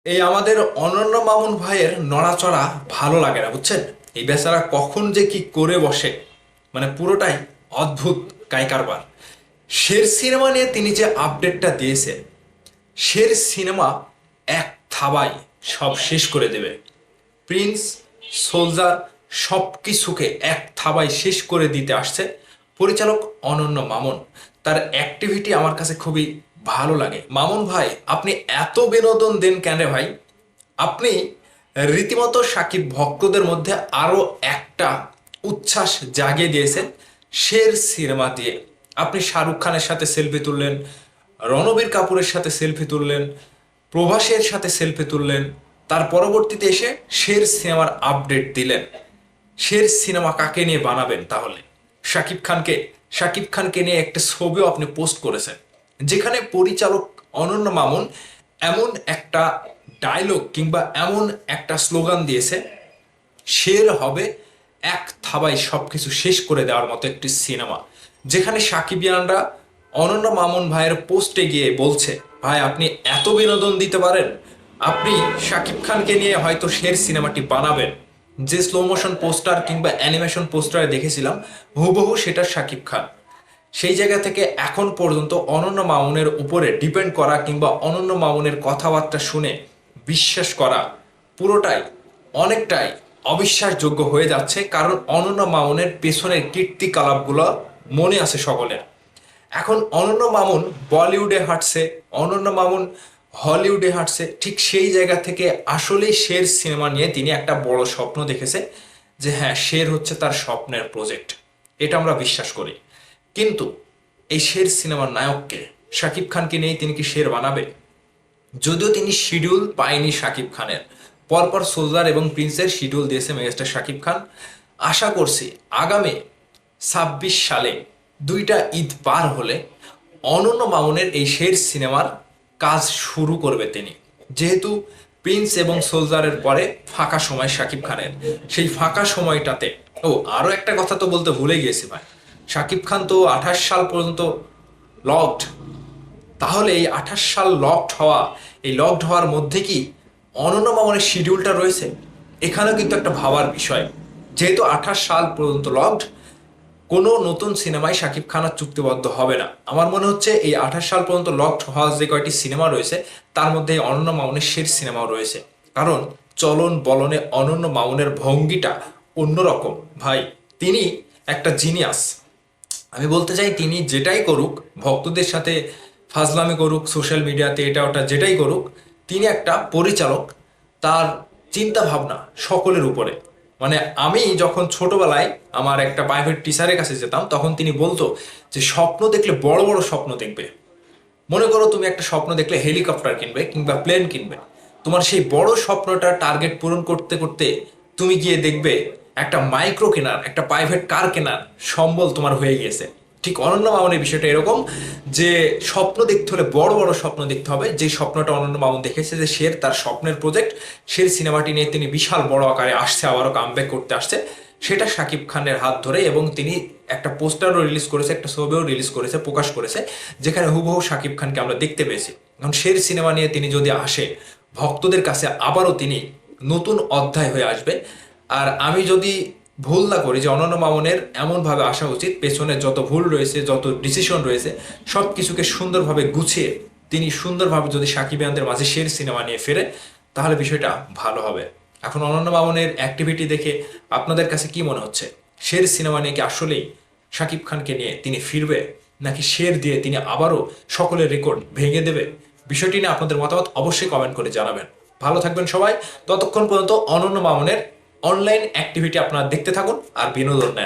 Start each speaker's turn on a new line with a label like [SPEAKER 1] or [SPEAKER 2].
[SPEAKER 1] এই আমাদের অনন্য মামুন ভাইয়ের নড়াচড়া ভালো লাগে না, বুঝছেন? এই বেচারা কখন যে কি করে বসে, মানে পুরোটাই অদ্ভুত কারবার। শের সিনেমা নিয়ে তিনি যে আপডেটটা দিয়েছে, শের সিনেমা এক থাবায় সব শেষ করে দেবে। প্রিন্স, সোলজার, সব কিছুকে এক থাবায় শেষ করে দিতে আসছে পরিচালক অনন্য মামুন। তার অ্যাক্টিভিটি আমার কাছে খুবই ভালো লাগে। মামুন ভাই, আপনি এত বিনোদন দেন কেন রে ভাই? আপনি রীতিমতো সাকিব ভক্তদের মধ্যে আরো একটা উচ্ছ্বাস জাগিয়ে দিয়েছেন শের সিনেমা দিয়ে। আপনি শাহরুখ খানের সাথে সেলফি তুললেন, রণবীর কাপুরের সাথে সেলফি তুললেন, প্রভাসের সাথে সেলফি তুললেন, তার পরবর্তীতে এসে শের সিনেমার আপডেট দিলেন। শের সিনেমা কাকে নিয়ে বানাবেন তাহলে? শাকিব খানকে নিয়ে একটা ছবিও আপনি পোস্ট করেছেন, যেখানে পরিচালক অনন্য মামুন এমন একটা ডায়লগ কিংবা এমন একটা স্লোগান দিয়েছে, শের হবে এক থাবায় সবকিছু শেষ করে দেওয়ার মতো একটি সিনেমা। যেখানে সাকিবিয়ানরা অনন্য মামুন ভাইয়ের পোস্টে গিয়ে বলছে, ভাই আপনি এত বিনোদন দিতে পারেন, আপনি শাকিব খানকে নিয়ে হয়তো শের সিনেমাটি বানাবেন। যে স্লো মোশন পোস্টার কিংবা অ্যানিমেশন পোস্টারে দেখেছিলাম, হুবহু সেটা শাকিব খান। সেই জায়গা থেকে এখন পর্যন্ত অনন্য মামুনের উপরে ডিপেন্ড করা কিংবা অনন্য মামুনের কথাবার্তা শুনে বিশ্বাস করা পুরোটাই অনেকটাই অবিশ্বাসযোগ্য হয়ে যাচ্ছে। কারণ অনন্য মামুনের পেছনের কীর্তিকলাপগুলো মনে আছে সকলের। এখন অনন্য মামুন বলিউডে হাঁটছে, অনন্য মামুন হলিউডে হাঁটছে, ঠিক সেই জায়গা থেকে আসলেই শের সিনেমা নিয়ে তিনি একটা বড় স্বপ্ন দেখেছে, যে হ্যাঁ, শের হচ্ছে তার স্বপ্নের প্রজেক্ট। এটা আমরা বিশ্বাস করি। কিন্তু এই শের সিনেমার নায়ককে, শাকিব খানকে নিয়ে তিনি কি শের বানাবে? যদিও তিনি শিডিউল পায়নি শাকিব খানের, পরপর সোলজার এবং প্রিন্সের শিডিউল দিয়েছে মেগাস্টার শাকিব খান। আশা করছি আগামী 26 সালে দুইটা ঈদ পার হলে অনন্য মামুনের এই শের সিনেমার কাজ শুরু করবে তিনি। যেহেতু প্রিন্স এবং সোলজারের পরে ফাঁকা সময় শাকিব খানের, সেই ফাঁকা সময়টাতে, ও আরো একটা কথা তো বলতে ভুলে গিয়েছি ভাই, শাকিব খান তো 28 সাল পর্যন্ত লকড। তাহলে এই 28 সাল লকড হওয়া, এই লকড হওয়ার মধ্যে কি অনন্য মামনের শিডিউলটা রয়েছে? এখানেও কিন্তু একটা ভাবার বিষয়। যেহেতু 28 সাল পর্যন্ত লকড, কোনো নতুন সিনেমায় শাকিব খান আর চুক্তিবদ্ধ হবে না। আমার মনে হচ্ছে এই 28 সাল পর্যন্ত লকড হওয়া যে কয়টি সিনেমা রয়েছে, তার মধ্যে এই অনন্য মামুনের শের সিনেমাও রয়েছে। কারণ চলন বলনে অনন্য মামুনের ভঙ্গিটা অন্যরকম ভাই। তিনি একটা জিনিয়াস। আমি বলতে চাই, তিনি যেটাই করুক, ভক্তদের সাথে ফাজলামি করুক, সোশ্যাল মিডিয়াতে এটা ওটা যেটাই করুক, তিনি একটা পরিচালক। তার চিন্তা ভাবনা সকলের উপরে। মানে আমি যখন ছোটবেলায় আমার একটা প্রাইভেট টিচারের কাছে যেতাম, তখন তিনি বলতো যে স্বপ্ন দেখলে বড় বড় স্বপ্ন দেখবে। মনে করো তুমি একটা স্বপ্ন দেখলে হেলিকপ্টার কিনবে কিংবা প্লেন কিনবে, তোমার সেই বড় স্বপ্নটা টার্গেট পূরণ করতে করতে তুমি গিয়ে দেখবে একটা মাইক্রো কেনার, একটা প্রাইভেট কার কেনার সম্বল তোমার হয়ে গিয়েছে। ঠিক অনন্য মামুনের বিষয়টা এরকম, যে স্বপ্ন দেখতে হলে বড় বড় স্বপ্ন দেখতে হবে। যে স্বপ্নটা অনন্য মামুন দেখেছে, যে শের তার স্বপ্নের প্রজেক্ট, শের সিনেমাটি নিয়ে তিনি বিশাল বড় আকারে আসছে, আবারও কামব্যাক করতে আসছে, সেটা শাকিব খানের হাত ধরে। এবং তিনি একটা পোস্টারও রিলিজ করেছে, একটা ছবিও রিলিজ করেছে, প্রকাশ করেছে, যেখানে হুবহু শাকিব খানকে আমরা দেখতে পেয়েছি। এখন শের সিনেমা নিয়ে তিনি যদি আসে, ভক্তদের কাছে আবারও তিনি নতুন অধ্যায় হয়ে আসবে। আর আমি যদি ভুল না করি, যে অনন্য মামুনের এমনভাবে আসা উচিত, পেছনে যত ভুল রয়েছে, যত ডিসিশন রয়েছে, সব কিছুকে সুন্দরভাবে গুছিয়ে তিনি সুন্দরভাবে যদি সাকিবিয়ানদের মাঝে শের সিনেমা নিয়ে ফেরে, তাহলে বিষয়টা ভালো হবে। এখন অনন্য মামুনের অ্যাক্টিভিটি দেখে আপনাদের কাছে কি মনে হচ্ছে? শের সিনেমা নিয়ে কি আসলেই শাকিব খানকে নিয়ে তিনি ফিরবে, নাকি শের দিয়ে তিনি আবারও সকলের রেকর্ড ভেঙে দেবে? বিষয়টি নিয়ে আপনাদের মতামত অবশ্যই কমেন্ট করে জানাবেন। ভালো থাকবেন সবাই। ততক্ষণ পর্যন্ত অনন্য মামুনের অনলাইন অ্যাক্টিভিটি আপনারা দেখতে থাকুন আর বিনোদন নেন।